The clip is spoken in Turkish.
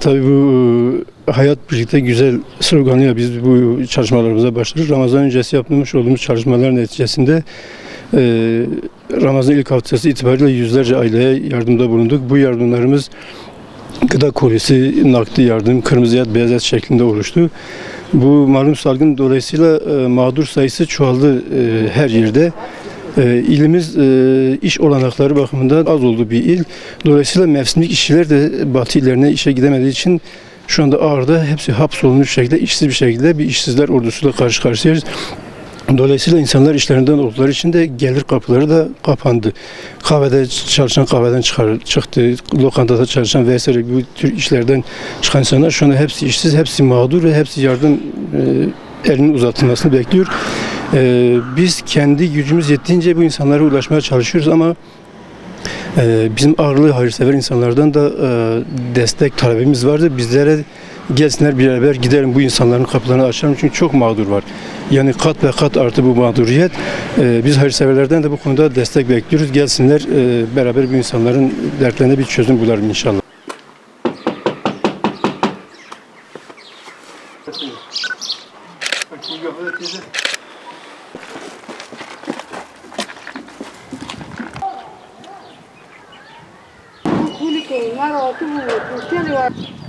Tabii bu hayat birlikte güzel sloganıyla biz bu çalışmalarımıza başladık. Ramazan öncesi yapmış olduğumuz çalışmalar neticesinde Ramazan ilk haftası itibariyle yüzlerce aileye yardımda bulunduk. Bu yardımlarımız gıda kolisi, nakdi yardım, kırmızı et, beyaz et şeklinde oluştu. Bu malum salgın dolayısıyla mağdur sayısı çoğaldı her yerde. İlimiz iş olanakları bakımından az olduğu bir il. Dolayısıyla mevsimlik işçiler de batı illerine işe gidemediği için şu anda Ağrı'da hepsi hapsolmuş şekilde, işsiz bir şekilde bir işsizler ordusuyla karşı karşıyayız. Dolayısıyla insanlar işlerinden oldukları için de gelir kapıları da kapandı. Kahvede çalışan kahveden çıktı, lokantada çalışan vesaire bu tür işlerden çıkan insanlar şu anda hepsi işsiz, hepsi mağdur ve hepsi yardım elinin uzatılmasını bekliyor. Biz kendi gücümüz yettiğince bu insanlara ulaşmaya çalışıyoruz ama bizim ağırlığı hayırsever insanlardan da destek talebimiz vardı. Bizlere gelsinler beraber gidelim bu insanların kapılarını açalım çünkü çok mağdur var. Yani kat ve kat artı bu mağduriyet. Biz hayırseverlerden de bu konuda destek bekliyoruz. Gelsinler beraber bu insanların dertlerine bir çözüm bulalım inşallah. Público, claro, tú tienes